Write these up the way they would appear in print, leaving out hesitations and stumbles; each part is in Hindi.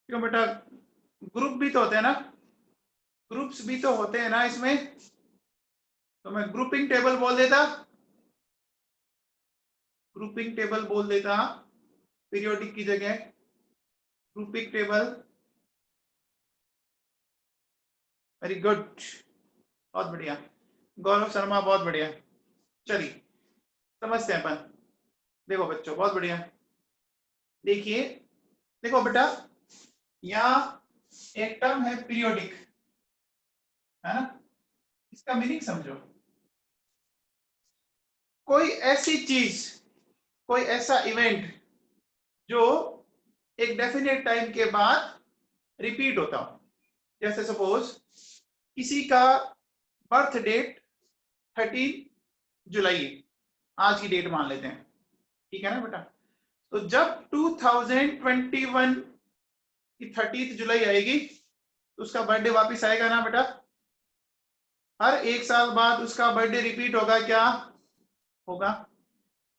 क्यों बेटा, ग्रुप भी तो होते हैं ना, ग्रुप्स भी तो होते हैं ना इसमें, तो मैं ग्रुपिंग टेबल बोल देता, ग्रुपिंग टेबल बोल देता पीरियोडिक की जगह, ग्रुपिंग टेबल। वेरी गुड, बहुत बढ़िया गौरव शर्मा, बहुत बढ़िया। चलिए समझते हैं अपन। देखो बच्चों, बहुत बढ़िया। देखिए, देखो बेटा, यहाँ एक टर्म है पीरियोडिक, है ना, इसका मीनिंग समझो। कोई ऐसी चीज, कोई ऐसा इवेंट जो एक डेफिनेट टाइम के बाद रिपीट होता हो। जैसे सपोज किसी का बर्थ डेट 13 जुलाई है, आज की डेट मान लेते हैं, ठीक है ना बेटा। तो जब 2021 की 30 जुलाई आएगी तो उसका बर्थडे वापस आएगा ना बेटा। हर एक साल बाद उसका बर्थडे रिपीट होगा, क्या होगा?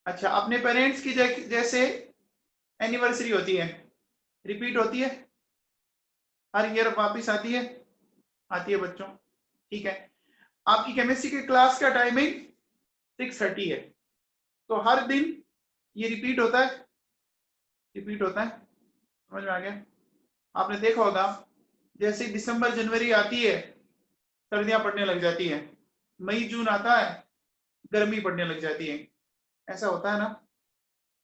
अच्छा, अपने पेरेंट्स की जैसे एनिवर्सरी होती है, रिपीट होती है, हर ईयर वापस आती है, आती है बच्चों, ठीक है। आपकी केमिस्ट्री की क्लास का टाइमिंग 6:30 है, तो हर दिन ये रिपीट होता है, रिपीट होता है, समझ में आ गया? आपने देखा होगा, जैसे दिसंबर जनवरी आती है सर्दियां पड़ने लग जाती है, मई जून आता है गर्मी पड़ने लग जाती है, ऐसा होता है ना?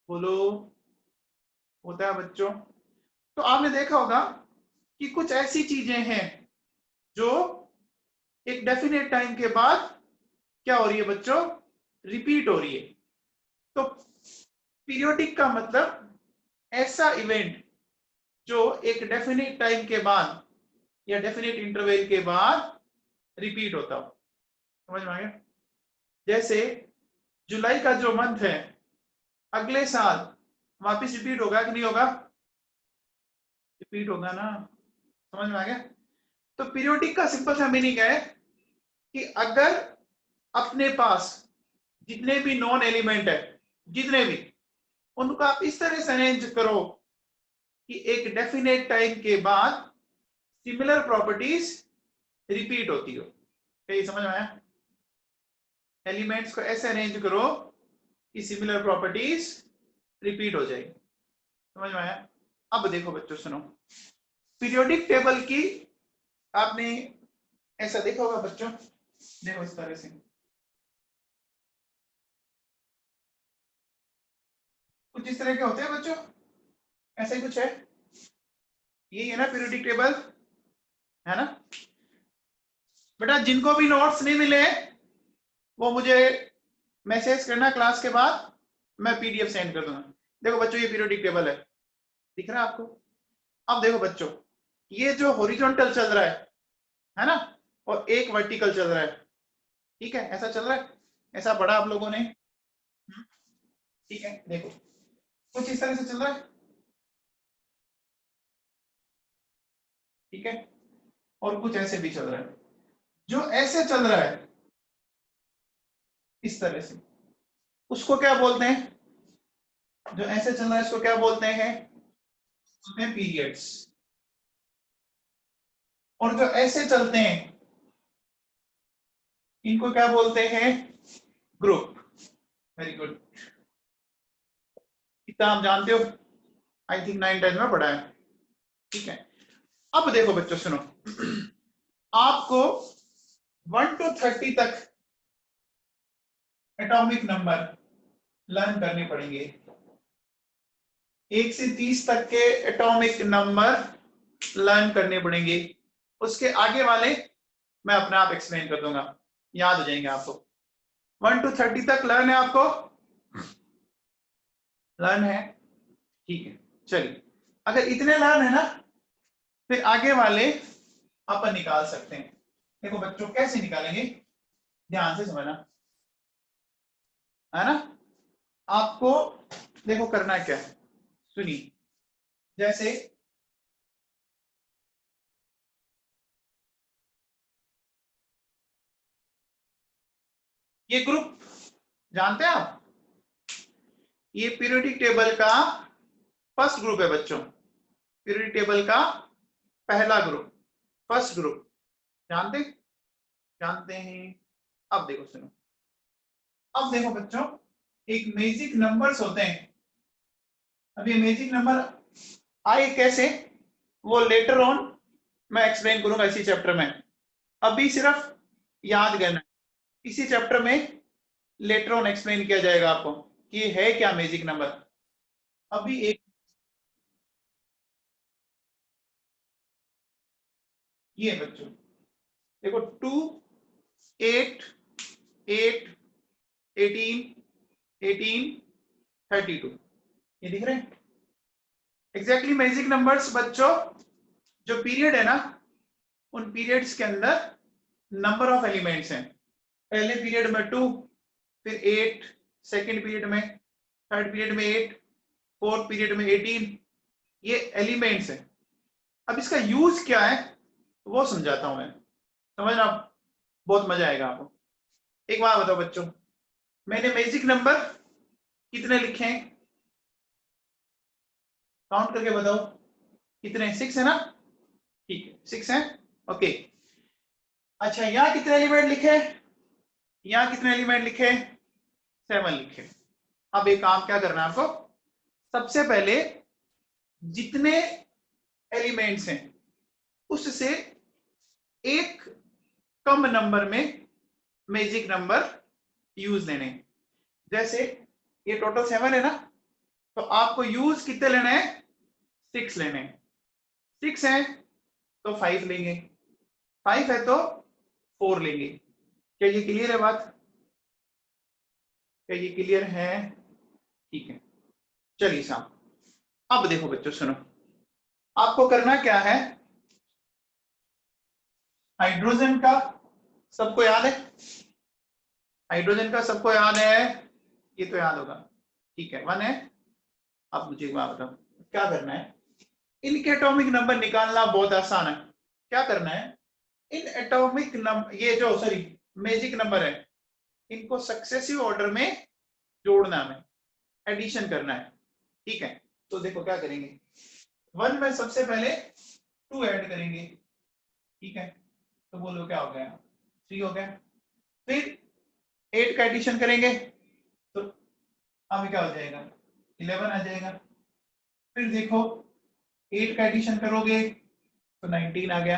बोलो, होता है बच्चों। तो आपने देखा होगा कि कुछ ऐसी चीजें हैं जो एक डेफिनेट टाइम के बाद क्या हो रही है बच्चों, रिपीट हो रही है। तो पीरियोडिक का मतलब ऐसा इवेंट जो एक डेफिनेट टाइम के बाद या डेफिनेट इंटरवल के बाद रिपीट होता हो। समझ में आ गया? जैसे जुलाई का जो मंथ है अगले साल वापस रिपीट होगा कि नहीं होगा? रिपीट होगा ना, समझ में आ गया? तो पीरियोडिक का सिंपल सा मीनिंग है कि अगर अपने पास जितने भी नॉन एलिमेंट है, जितने भी, उनको आप इस तरह से अरेंज करो कि एक डेफिनेट टाइम के बाद सिमिलर प्रॉपर्टीज रिपीट होती हो। क्या ये समझ में आया? एलिमेंट्स को ऐसे अरेंज करो कि सिमिलर प्रॉपर्टीज रिपीट हो जाएगी। समझ में आया? अब देखो बच्चों, सुनो, पीरियोडिक टेबल की आपने ऐसा देखा होगा बच्चों, देखो इस तरह से कुछ इस तरह के होते हैं बच्चों, ऐसा ही कुछ है, यही है ना पीरियोडिक टेबल, है ना बेटा? जिनको भी नोट्स नहीं मिले वो मुझे मैसेज करना क्लास के बाद, मैं पीडीएफ सेंड कर दूंगा। देखो बच्चों, ये पीरियोडिक टेबल है, दिख रहा है आपको? अब देखो बच्चों, ये जो हॉरिजॉन्टल चल रहा है ना, और एक वर्टिकल चल रहा है, ठीक है, ऐसा चल रहा है, ऐसा पढ़ा आप लोगों ने, ठीक है। देखो कुछ इस तरह से चल रहा है, ठीक है, और कुछ ऐसे भी चल रहा है। जो ऐसे चल रहा है इस तरह से, उसको क्या बोलते हैं? जो ऐसे चल रहा है इसको क्या बोलते हैं? बोलते हैं पीरियड्स। और जो ऐसे चलते हैं इनको क्या बोलते हैं? ग्रुप। वेरी गुड, इतना आप जानते हो, आई थिंक 9-10 में पढ़ा है, ठीक है। अब देखो बच्चों, सुनो, आपको 1 to 30 तक एटॉमिक नंबर लर्न करने पड़ेंगे, 1 से 30 तक के एटॉमिक नंबर लर्न करने पड़ेंगे, उसके आगे वाले मैं अपने आप एक्सप्लेन कर दूंगा, याद हो जाएंगे आपको। 1 to 30 तक लर्न है आपको, लर्न है, ठीक है। चलिए, अगर इतने लर्न है ना, फिर आगे वाले अपन निकाल सकते हैं। देखो बच्चों, कैसे निकालेंगे, ध्यान से समझना, है ना? आपको देखो करना क्या है, सुनिए। जैसे ये ग्रुप जानते हैं आप, ये पीरियोडिक टेबल का फर्स्ट ग्रुप है बच्चों, पीरियोडिक टेबल का पहला ग्रुप, फर्स्ट ग्रुप, जानते हैं। अब देखो सुनो, अब देखो बच्चों, एक मैजिक नंबर्स होते हैं। अब ये मैजिक नंबर आए कैसे, वो लेटर ऑन मैं एक्सप्लेन करूंगा इसी चैप्टर में। अभी सिर्फ याद करना, इसी चैप्टर में लेटर ऑन एक्सप्लेन किया जाएगा आपको कि ये है क्या मैजिक नंबर। अभी एक ये बच्चों देखो, 2, 8, 8, 18, 18, 32, ये दिख रहे हैं एग्जैक्टली मैजिक नंबर्स बच्चों। जो पीरियड है ना, उन पीरियड्स के अंदर नंबर ऑफ एलिमेंट्स हैं। पहले पीरियड में 2, फिर 8, सेकेंड पीरियड में, थर्ड पीरियड में 8, फोर्थ पीरियड में 18, ये एलिमेंट्स हैं। अब इसका यूज क्या है वो समझाता हूं मैं, समझना, बहुत मजा आएगा आपको। एक बात बताओ बच्चों, मैंने मैजिक नंबर कितने लिखे हैं, काउंट करके बताओ कितने, 6 है ना, ठीक है 6 है, ओके। अच्छा यहाँ कितने एलिमेंट लिखे, यहाँ कितने एलिमेंट लिखे, 7 लिखे। अब एक काम क्या करना है आपको, सबसे पहले जितने एलिमेंट्स हैं उससे एक कम नंबर में मैजिक नंबर यूज लेने। जैसे ये टोटल 7 है ना, तो आपको यूज कितने लेने हैं, 6 लेने हैं। 6 है तो 5 लेंगे, 5 है तो 4 लेंगे। क्या ये क्लियर है बात, क्या ये क्लियर है, ठीक है। चलिए साहब, अब देखो बच्चों सुनो, आपको करना क्या है, हाइड्रोजन का सबको याद है, हाइड्रोजन का सबको याद है, ये तो याद होगा, ठीक है 1 है। अब मुझे एक बात बताओ, क्या करना है, इनके एटॉमिक नंबर निकालना बहुत आसान है। क्या करना है, इन एटॉमिक नंबर, ये जो सॉरी मैजिक नंबर है, इनको सक्सेसिव ऑर्डर में जोड़ना है, एडिशन करना है, ठीक है। तो देखो क्या करेंगे, 1 में सबसे पहले 2 ऐड करेंगे, ठीक है, तो बोलो क्या हो गया, 3 हो गया। फिर 8 का एडिशन करेंगे तो अब क्या हो जाएगा, 11 आ जाएगा। फिर देखो 8 का एडिशन करोगे तो 19 आ गया,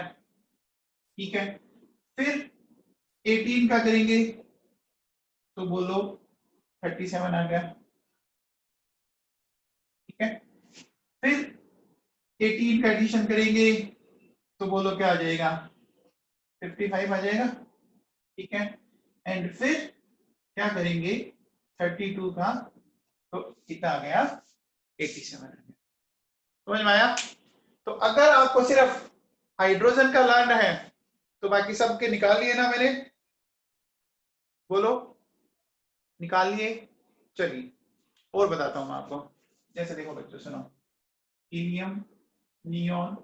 ठीक है। फिर 18 का करेंगे तो बोलो 37 आ गया, ठीक है। फिर 18 का एडिशन करेंगे तो बोलो क्या आ जाएगा, 55 आ जाएगा, ठीक है। एंड फिर क्या करेंगे, 32 का तो कितना आ गया, 87 आ गया। समझ में आया। तो अगर आपको सिर्फ हाइड्रोजन का लाना है तो बाकी सबके निकाल लिए ना मैंने, बोलो निकाल लिए। चलिए और बताता हूं मैं आपको, जैसे देखो बच्चों सुनो, helium, neon,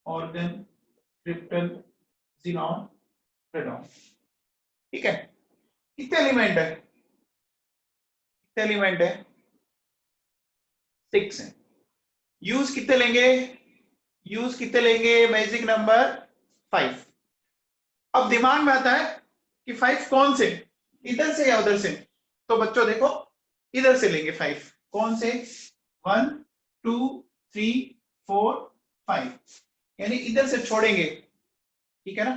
organ, krypton, xenon, radon, ठीक है। कितने एलिमेंट है, कितने एलिमेंट है, 6 है। यूज कितने लेंगे, यूज कितने लेंगे, मैजिक नंबर 5। अब दिमाग में आता है कि 5 कौन से, इधर से या उधर से, तो बच्चों देखो इधर से लेंगे 5, कौन से, 1, 2, 3, 4, 5, यानी इधर से छोड़ेंगे, ठीक है ना,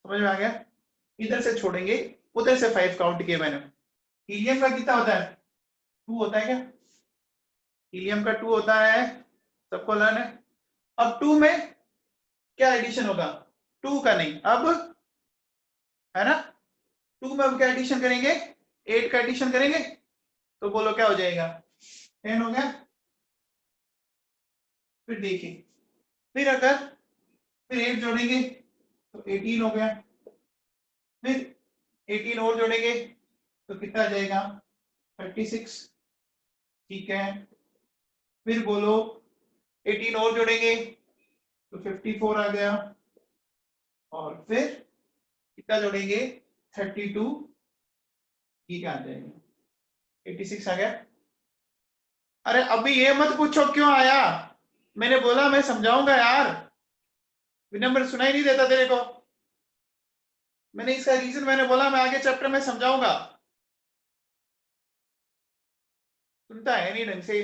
समझ में आ गया, इधर से छोड़ेंगे, उधर से 5 काउंट किए मैंने। हीलियम का कितना होता है, 2 होता है क्या, हीलियम का 2 होता है, सबको लर्न है। अब 2 में क्या एडिशन होगा, 2 का नहीं, अब है ना, 2 में अब क्या एडिशन करेंगे, 8 का एडिशन करेंगे तो बोलो क्या हो जाएगा, 10 हो गया। फिर देखिए, फिर अगर फिर 8 जोड़ेंगे तो 18 हो गया। फिर 18 और जोड़ेंगे तो कितना आ जाएगा, 36, ठीक है। फिर बोलो 18 और जोड़ेंगे तो 54 आ गया, और फिर कितना जोड़ेंगे, 32, ठीक आ जाएगा, 86 आ गया। अरे अभी ये मत पूछो क्यों आया, मैंने बोला मैं समझाऊंगा यार, नंबर सुनाई नहीं देता तेरे को? मैंने इसका रीजन मैंने बोला मैं आगे चैप्टर में समझाऊंगा, सुनता है नहीं ढंग से।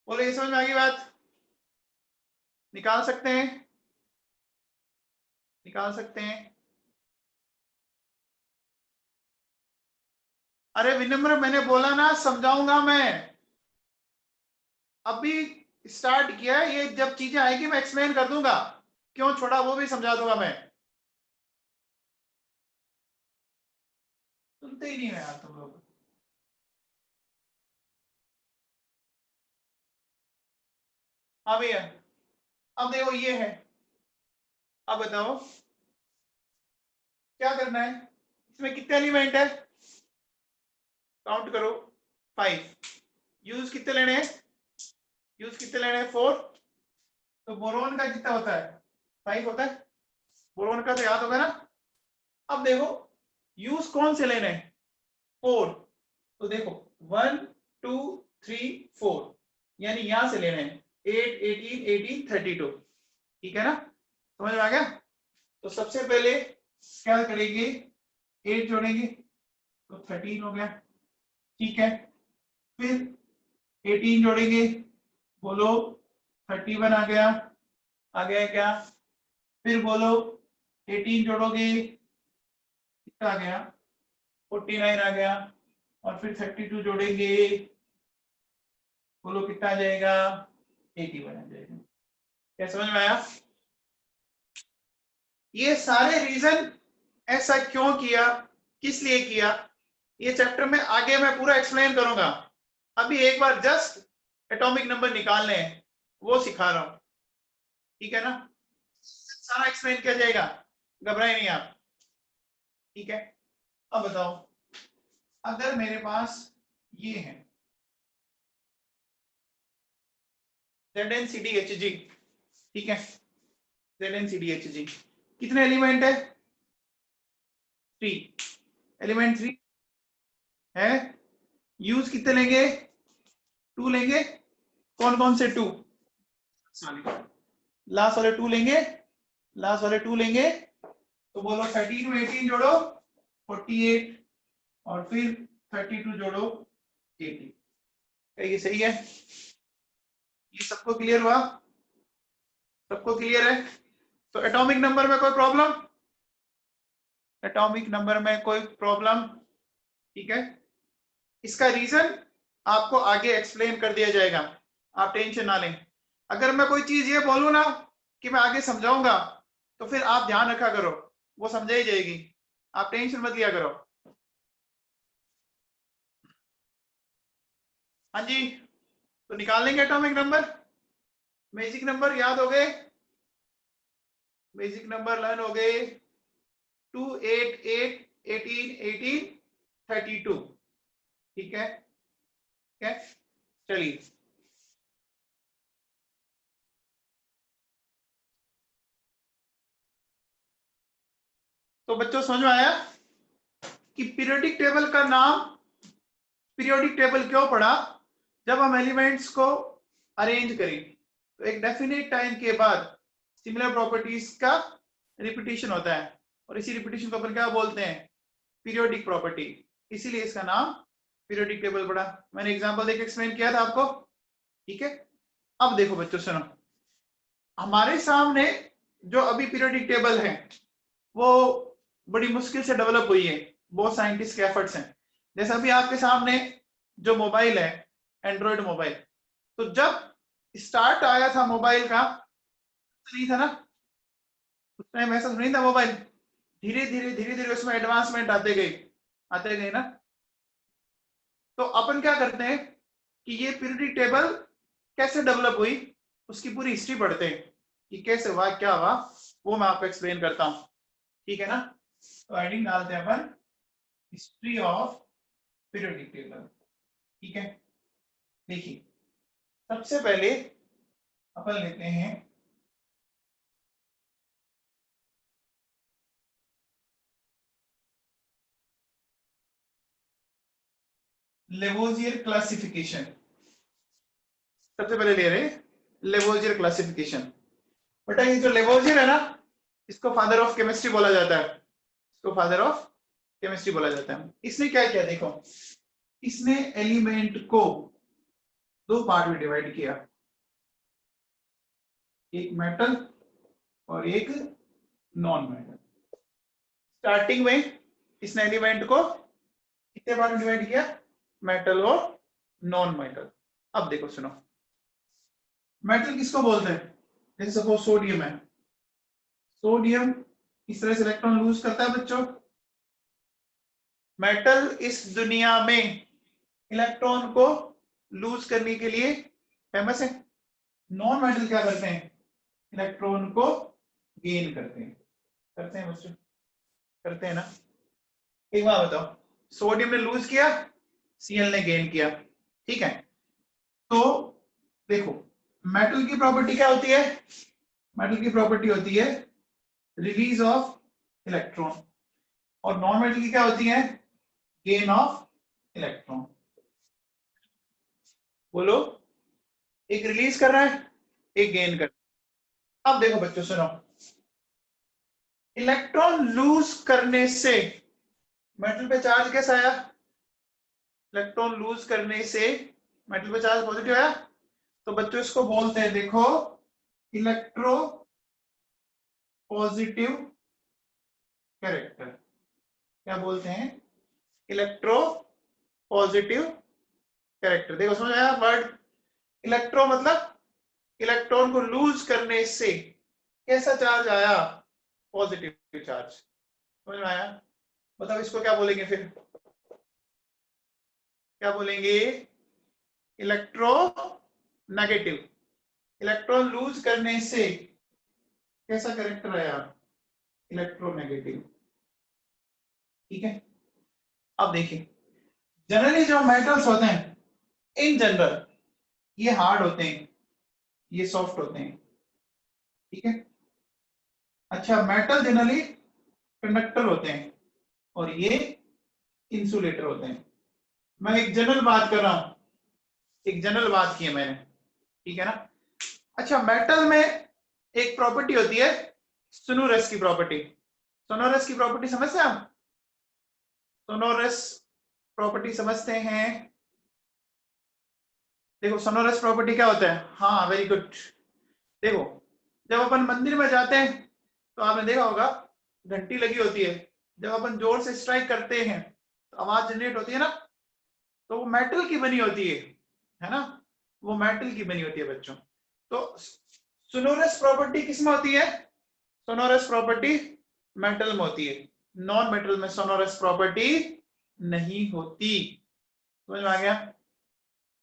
बोलो ये समझ में आ गई बात? निकाल सकते हैं, निकाल सकते हैं। अरे विनम्र मैंने बोला ना समझाऊंगा मैं, अभी स्टार्ट किया है, ये जब चीजें आएगी मैं एक्सप्लेन कर दूंगा, क्यों छोड़ा वो भी समझा दूंगा मैं। सुनते ही नहीं है यार तुम लोग। हाँ भैया, अब देखो ये है, अब बताओ क्या करना है, इसमें कितने एलिमेंट है, काउंट करो 5। यूज कितने लेने हैं, यूज कितने लेने हैं 4। तो बोरोन का कितना होता है, 5 होता है, बोरोन का तो याद होगा ना। अब देखो यूज कौन से लेने हैं, 4। तो देखो 1 2 3 4, यानी यहां से लेने हैं 8 18 18 32, ठीक है ना, समझ में आ गया। तो सबसे पहले क्या करेंगे, 8 जोड़ेंगे तो 13 हो गया, ठीक है। फिर 18 जोड़ेंगे, बोलो 31 आ गया, आ गया क्या। फिर बोलो 18 जोड़ोगे कितना आ गया, 49 आ गया। और फिर 32 जोड़ेंगे, बोलो कितना आ जाएगा, 81 आ जाएगा। क्या समझ में आया? ये सारे रीजन ऐसा क्यों किया, किस लिए किया, ये चैप्टर में आगे मैं पूरा एक्सप्लेन करूंगा। अभी एक बार जस्ट एटॉमिक नंबर निकालने हैं वो सिखा रहा हूं, ठीक है ना, सारा एक्सप्लेन किया जाएगा, घबराए नहीं आप, ठीक है। अब बताओ, अगर मेरे पास ये है ZnCdHg, ठीक है, ZnCdHg कितने एलिमेंट है, 3 एलिमेंट, 3 है। यूज कितने लेंगे, 2 लेंगे, कौन कौन से 2, लास्ट वाले 2 लेंगे, लास्ट वाले 2 लेंगे। तो बोलो 13 में 18 जोड़ो 48, और फिर 32 जोड़ो 80। क्या ये सही है, ये सबको क्लियर हुआ, सबको क्लियर है। तो एटॉमिक नंबर में कोई प्रॉब्लम, एटॉमिक नंबर में कोई प्रॉब्लम, ठीक है। इसका रीजन आपको आगे एक्सप्लेन कर दिया जाएगा, आप टेंशन ना लें। अगर मैं कोई चीज ये बोलूं ना कि मैं आगे समझाऊंगा, तो फिर आप ध्यान रखा करो, वो समझाई जाएगी, आप टेंशन मत लिया करो। हाँ जी, तो निकाल लेंगे एटॉमिक नंबर, मैजिक नंबर याद हो गए, मैजिक नंबर लर्न हो गए, 2 8 8 18 18 32, ठीक है, ठीक है, चलिए। तो बच्चों समझ में आया कि पीरियोडिक टेबल का नाम पीरियोडिक टेबल क्यों पड़ा, जब हम एलिमेंट्स को अरेंज करें तो एक डेफिनेट टाइम के बाद सिमिलर प्रॉपर्टीज का रिपीटिशन होता है, और इसी रिपीटिशन को अपन क्या बोलते हैं, पीरियोडिक प्रॉपर्टी, इसीलिए इसका नाम पीरियोडिक टेबल पड़ा। मैंने एग्जांपल देके एक्सप्लेन किया था आपको, ठीक है। अब देखो बच्चों सुनो, हमारे सामने जो अभी पीरियोडिक टेबल है वो बड़ी मुश्किल से डेवलप हुई है, बहुत साइंटिस्ट के एफर्ट्स हैं। जैसे अभी आपके सामने जो मोबाइल है, एंड्रॉयड मोबाइल, तो जब स्टार्ट आया था मोबाइल का, तो नहीं था ना, उस टाइम ऐसा नहीं था मोबाइल, धीरे धीरे उसमें एडवांसमेंट आते गए ना। तो अपन क्या करते हैं कि ये पीरियोडिक टेबल कैसे डेवलप हुई, उसकी पूरी हिस्ट्री पढ़ते हैं कि कैसे हुआ क्या हुआ, वो मैं आपको एक्सप्लेन करता हूँ, ठीक है ना। तो हेडिंग डालते हैं अपन, हिस्ट्री ऑफ पीरियोडिक टेबल, ठीक है। देखिए सबसे पहले अपन लेते हैं लेवोजियर क्लासिफिकेशन, सबसे पहले ले रहे हैं लेवोजियर क्लासिफिकेशन। बेटा ये जो लेवोजियर है ना, इसको फादर ऑफ केमिस्ट्री बोला जाता है, इसको फादर ऑफ केमिस्ट्री बोला जाता है। इसने क्या किया देखो, इसने एलिमेंट को दो पार्ट में डिवाइड किया, एक मेटल और एक नॉन मेटल। स्टार्टिंग में इसने एलिमेंट को कितने पार्ट में डिवाइड किया, मेटल और नॉन मेटल। अब देखो सुनो, मेटल किसको बोलते हैं, जैसे सपोज सोडियम है, सोडियम इस तरह से इलेक्ट्रॉन लूज करता है बच्चों। मेटल इस दुनिया में इलेक्ट्रॉन को लूज करने के लिए फेमस है। नॉन मेटल क्या करते हैं, इलेक्ट्रॉन को गेन करते हैं बच्चों, करते हैं ना। एक बात बताओ, सोडियम ने लूज किया, Cl ने गेन किया, ठीक है। तो देखो मेटल की प्रॉपर्टी क्या होती है, मेटल की प्रॉपर्टी होती है रिलीज ऑफ इलेक्ट्रॉन, और नॉन मेटल की क्या होती है, गेन ऑफ इलेक्ट्रॉन। बोलो, एक रिलीज कर रहा है, एक गेन कर रहा है। अब देखो बच्चों सुनो, इलेक्ट्रॉन लूज करने से मेटल पे चार्ज कैसा आया, इलेक्ट्रॉन लूज करने से मेटल पे चार्ज पॉजिटिव आया। तो बच्चों इसको बोलते हैं देखो इलेक्ट्रो पॉजिटिव कैरेक्टर। क्या बोलते हैं, इलेक्ट्रो पॉजिटिव कैरेक्टर। देखो समझ आया वर्ड, इलेक्ट्रो मतलब इलेक्ट्रॉन को लूज करने से कैसा चार्ज आया, पॉजिटिव चार्ज। समझ में आया, बताओ इसको क्या बोलेंगे फिर, क्या बोलेंगे, इलेक्ट्रो नेगेटिव। इलेक्ट्रॉन लूज करने से कैसा कैरेक्टर आया, इलेक्ट्रोनेगेटिव, ठीक है। अब देखिए जनरली जो मेटल्स होते हैं, इन जनरल ये हार्ड होते हैं, ये सॉफ्ट होते हैं, ठीक है। अच्छा मेटल जनरली कंडक्टर होते हैं और ये इंसुलेटर होते हैं। मैं एक जनरल बात कर रहा हूं, एक जनरल बात की है मैंने, ठीक है ना। अच्छा मेटल में एक प्रॉपर्टी होती है सोनोरस की प्रॉपर्टी। सोनोरस की प्रॉपर्टी समझते हैं आप, सोनोरस प्रॉपर्टी समझते हैं। देखो सोनोरस प्रॉपर्टी क्या होता है, हाँ वेरी गुड। देखो जब अपन मंदिर में जाते हैं तो आपने देखा होगा घंटी लगी होती है, जब अपन जोर से स्ट्राइक करते हैं तो आवाज जनरेट होती है ना, तो वो मेटल की बनी होती है ना, वो मेटल की बनी होती है बच्चों। तो सोनोरस प्रॉपर्टी किसमें होती है, सोनोरस प्रॉपर्टी मेटल में होती है, नॉन मेटल में सोनोरस प्रॉपर्टी नहीं होती। समझ में आ गया,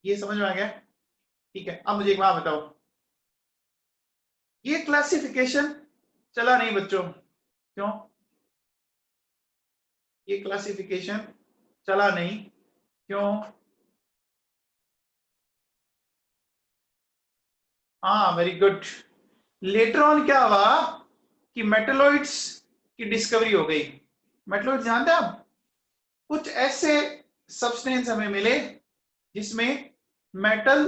ये समझ में आ गया, ठीक है। अब मुझे एक बात बताओ, ये क्लासिफिकेशन चला नहीं बच्चों, क्यों, ये क्लासिफिकेशन चला नहीं क्यों, हाँ वेरी गुड। लेटर ऑन क्या हुआ कि मेटलॉइड्स की डिस्कवरी हो गई। मेटलॉइड्स जानते हैं आप, कुछ ऐसे सब्सटेंस हमें मिले जिसमें मेटल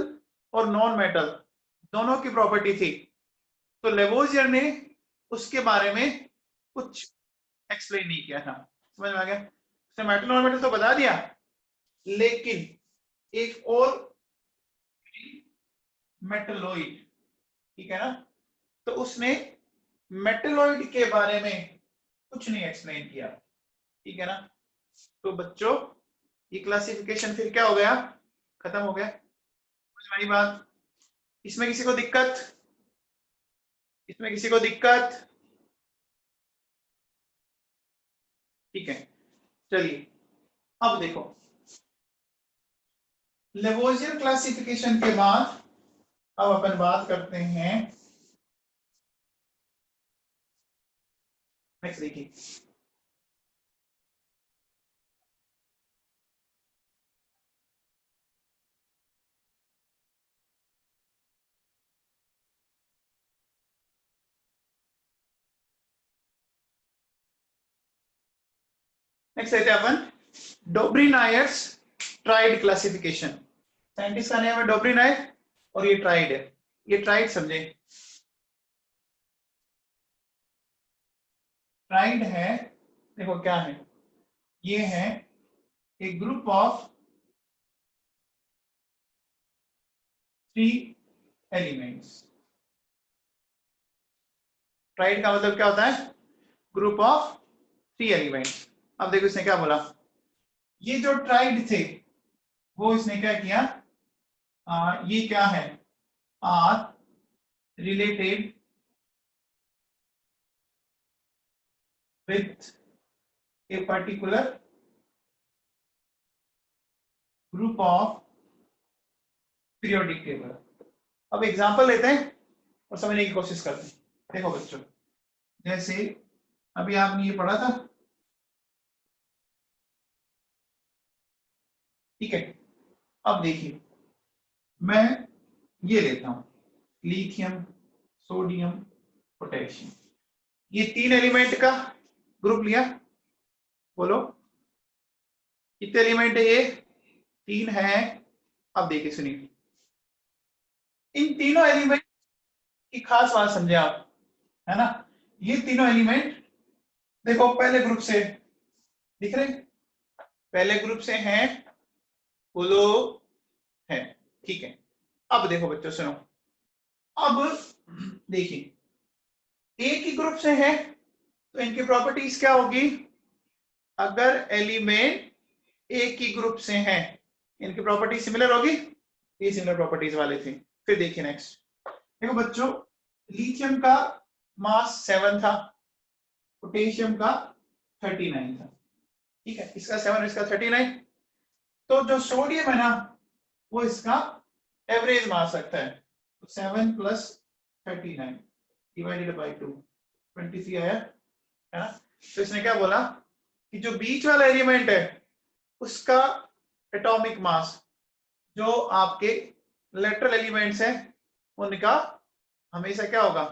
और नॉन मेटल दोनों की प्रॉपर्टी थी। तो लेवोजियर ने उसके बारे में कुछ एक्सप्लेन नहीं किया था। समझ में आ गया, उसने मेटल नॉन मेटल तो बता दिया, लेकिन एक और मेटलॉइड, ठीक है ना, तो उसने मेटलॉइड के बारे में कुछ नहीं एक्सप्लेन किया, ठीक है ना। तो बच्चों ये क्लासिफिकेशन फिर क्या हो गया, खत्म हो गया। समझ में आई बात, इसमें किसी को दिक्कत, इसमें किसी को दिक्कत, ठीक है। चलिए अब देखो लेवोजियर क्लासिफिकेशन के बाद अब अपन बात करते हैं, नेक्स्ट देखिए, नेक्स्ट लेते हैं अपन डोब्रिनायर्स ट्राइड क्लासिफिकेशन। साइंटिस्ट का नाम है डोब्रिनायर और ये ट्राइड है, ये ट्राइड समझे, ट्राइड है, देखो क्या है, ये है एक ग्रुप ऑफ 3 एलिमेंट्स। ट्राइड का मतलब क्या होता है, ग्रुप ऑफ 3 एलिमेंट्स। अब देखो इसने क्या बोला, ये जो ट्राइड थे वो इसने क्या किया, ये क्या है, are related with a particular group of periodic table. अब एग्जांपल लेते हैं और समझने की कोशिश करते हैं। देखो बच्चों, जैसे अभी आपने ये पढ़ा था, ठीक है। अब देखिए, मैं ये लेता हूं, लिथियम, सोडियम, पोटेशियम, ये 3 एलिमेंट का ग्रुप लिया। बोलो कितने एलिमेंट है ये, 3 है। अब देखिए सुनिए, इन तीनों एलिमेंट की खास बात समझे आप, है ना। ये तीनों एलिमेंट देखो पहले ग्रुप से दिख रहे, पहले ग्रुप से हैं, बोलो है, ठीक है। अब देखो बच्चों सुनो, अब देखिए एक ही ग्रुप से है तो इनकी प्रॉपर्टीज क्या होगी, अगर एलिमेंट एक ही ग्रुप से हैं इनकी प्रॉपर्टी सिमिलर होगी, ये सिमिलर प्रॉपर्टीज वाले थे। फिर देखिए नेक्स्ट, देखो बच्चों, लिथियम का मास 7 था, पोटेशियम का 39 था, ठीक है, इसका 7 इसका 39। तो जो सोडियम है ना वो इसका एवरेज मास रखता है, तो 7 प्लस 39 डिवाइडेड बाई 2, 23 आया, है ना। तो इसने क्या बोला कि जो बीच वाला एलिमेंट है उसका एटॉमिक मास जो आपके लेटरल एलिमेंट्स हैं उनका हमेशा क्या होगा,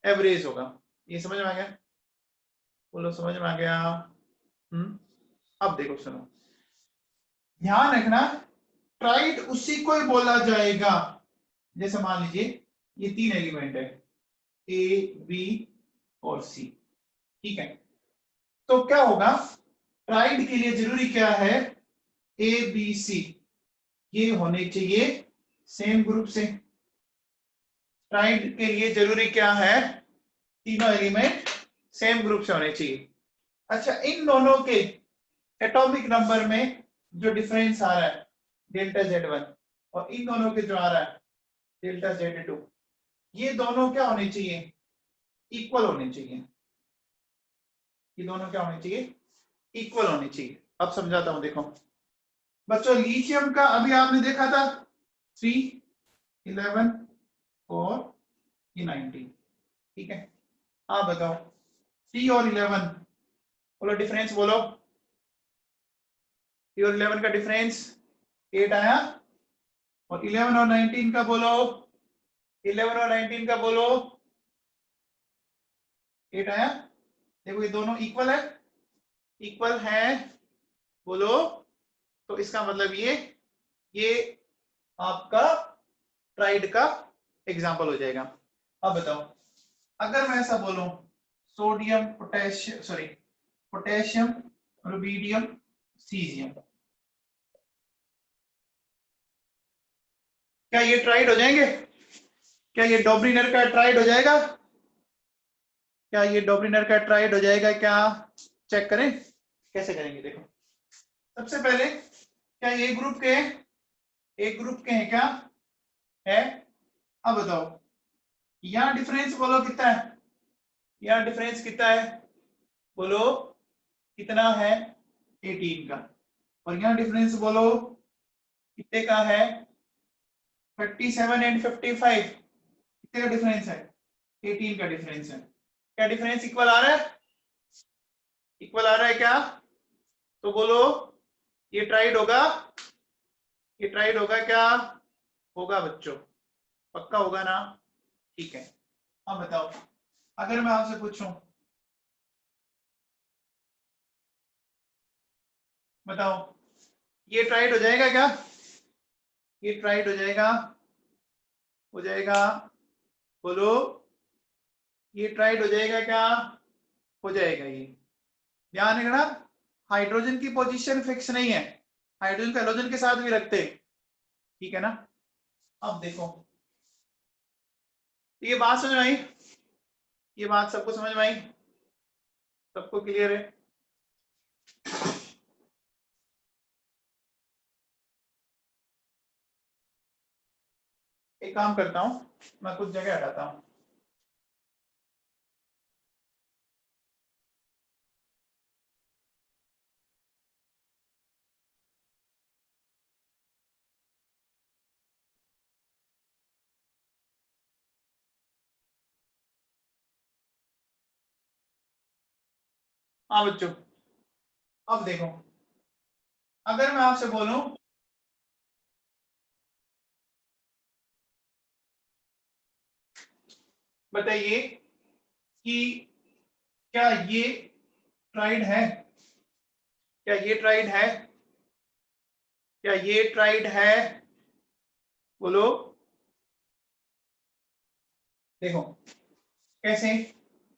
एवरेज होगा। ये समझ में आ गया, बोलो समझ में आ गया। अब देखो सुनो, ध्यान रखना, ट्राइड उसी को ही बोला जाएगा, जैसे मान लीजिए ये 3 एलिमेंट है ए बी और सी, ठीक है। तो क्या होगा, ट्राइड के लिए जरूरी क्या है, ए बी सी ये होने चाहिए सेम ग्रुप से। ट्राइड के लिए जरूरी क्या है, तीनों एलिमेंट सेम ग्रुप से होने चाहिए। अच्छा, इन दोनों के एटॉमिक नंबर में जो डिफरेंस आ रहा है डेल्टा Z1 और इन दोनों के जो आ रहा है डेल्टा Z2, ये दोनों क्या होने चाहिए, इक्वल होने चाहिए। ये दोनों क्या होने चाहिए, इक्वल होने चाहिए। अब समझाता हूं, देखो बच्चों, लिथियम का अभी आपने देखा था 3, 11 और ये 19, ठीक है। आप बताओ 3 और 11, बोलो डिफरेंस बोलो, 3 और 11 का डिफरेंस 8 आया, और 11 और 19 का बोलो, 11 और 19 का बोलो 8 आया। देखो ये दोनों इक्वल है, इक्वल है, बोलो। तो इसका मतलब ये आपका ट्राइड का एग्जांपल हो जाएगा। अब बताओ, अगर मैं ऐसा बोलूं sodium potassium, sorry potassium rubidium caesium, क्या ये ट्राइड हो जाएंगे, क्या ये डॉब्रिनर का ट्राइड हो जाएगा, क्या ये डॉब्रिनर का ट्राइड हो जाएगा क्या, चेक करें कैसे करेंगे। देखो सबसे पहले, क्या ये ग्रुप के हैं, एक ग्रुप के हैं क्या, है। अब बताओ यहां डिफरेंस बोलो कितना है, यहां डिफरेंस कितना है, बोलो कितना है, 18 का। और यहां डिफरेंस बोलो कितने का है, 37 एंड 55, कितने का डिफरेंस है, 18 का डिफरेंस है। क्या डिफरेंस इक्वल आ रहा है, इक्वल आ रहा है क्या, तो बोलो ये ट्राइड होगा, ये ट्राइड होगा क्या, होगा बच्चों, पक्का होगा ना, ठीक है। अब बताओ, अगर मैं आपसे पूछूं, बताओ ये ट्राइड हो जाएगा क्या, ये ट्राइड हो जाएगा, हो जाएगा, बोलो, ये ट्राइड हो जाएगा क्या, हो जाएगा ये। ध्यान रखना, हाइड्रोजन की पोजीशन फिक्स नहीं है, हाइड्रोजन को हेलोजन के साथ भी रखते, ठीक है ना। अब देखो, ये बात समझ में आई, ये बात सबको समझ में आई, सबको क्लियर है। एक काम करता हूं, मैं कुछ जगह हटाता हूं। हाँ बच्चों, अब देखो, अगर मैं आपसे बोलूं बताइए कि क्या ये ट्राइड है, क्या ये ट्राइड है, क्या ये ट्राइड है, बोलो। देखो कैसे,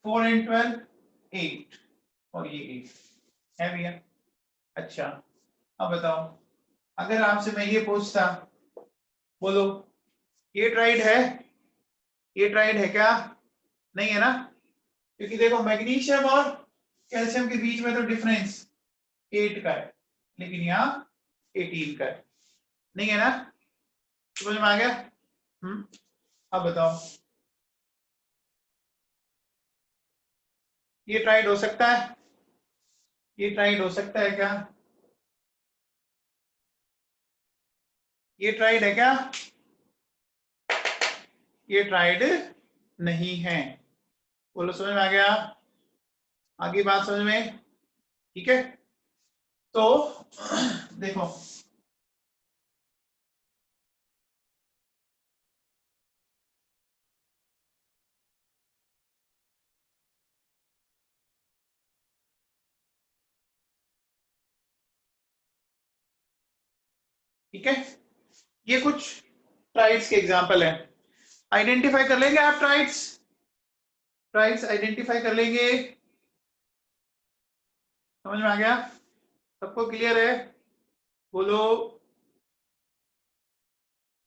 4 and 12 8 और ये 8 है भैया। अच्छा, अब बताओ, अगर आपसे मैं ये पूछता, बोलो, ये ट्राइड है, ये ट्राइड है क्या, नहीं है ना, क्योंकि देखो मैग्नीशियम और कैल्शियम के बीच में तो डिफरेंस 8 का है, लेकिन यहाँ 18 का है, नहीं है ना, समझ में आ गया। अब बताओ, ये ट्राइड हो सकता है, ये ट्राइड हो सकता है क्या, ये ट्राइड है क्या, ये ट्राइड नहीं है, बोलो समझ में आ गया, आगे बात समझ में, ठीक है। तो देखो, ठीक है, ये कुछ ट्राइड्स के एग्जांपल हैं, आइडेंटिफाई कर लेंगे आप ट्राइड्स, ट्राइड्स आइडेंटिफाई कर लेंगे, समझ में आ गया, सबको क्लियर है, बोलो,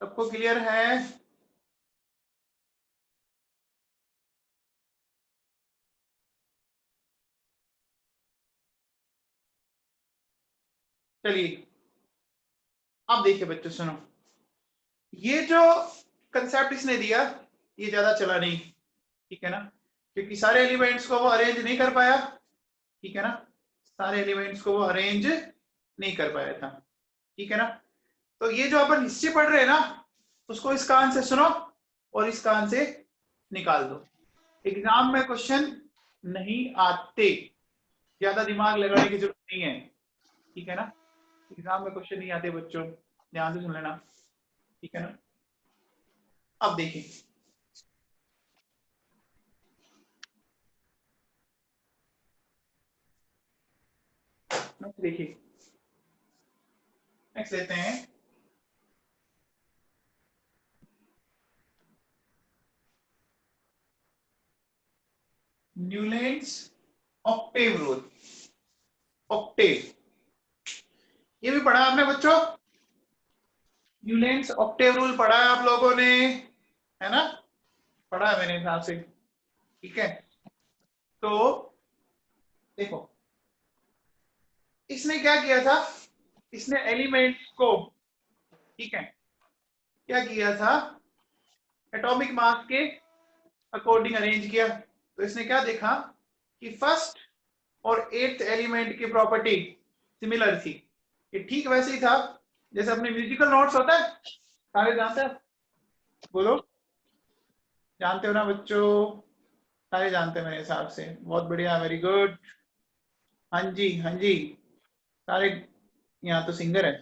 सबको क्लियर है। चलिए, अब देखिए बच्चों सुनो, ये जो कंसेप्ट इसने दिया ये ज्यादा चला नहीं, ठीक है ना, क्योंकि सारे एलिमेंट्स को वो अरेंज नहीं कर पाया, ठीक है ना, सारे एलिमेंट्स को वो अरेंज नहीं कर पाया था, ठीक है ना। तो ये जो अपन हिस्ट्री पढ़ रहे हैं ना, उसको इस कान से सुनो और इस कान से निकाल दो, एग्जाम में क्वेश्चन नहीं आते, ज्यादा दिमाग लगाने की जरूरत नहीं है, ठीक है ना, एग्जाम में क्वेश्चन नहीं आते बच्चों, ध्यान से सुन लेना, ठीक है ना। अब देखिए, देखिए नेक्स्ट लेते हैं, न्यूलैंड्स ऑक्टेव रूल, ऑक्टेव, ये भी पढ़ा आपने बच्चों, न्यूलैंड्स ऑक्टेव रूल पढ़ा है आप लोगों ने, है ना, पढ़ा है मेरे हिसाब से, ठीक है। तो देखो, इसने क्या किया था, इसने एलिमेंट्स को, ठीक है, क्या किया था, एटॉमिक मास के अकॉर्डिंग अरेंज किया, तो इसने क्या देखा कि फर्स्ट और एट्थ एलिमेंट की प्रॉपर्टी सिमिलर थी, ये ठीक वैसे ही था जैसे अपने म्यूजिकल नोट्स होता है, सारे जानते हैं, बोलो, जानते हो ना बच्चों, सारे जानते हैं मेरे हिसाब से, बहुत बढ़िया, वेरी गुड, हाँ जी हाँ जी, सारे यहाँ तो सिंगर है।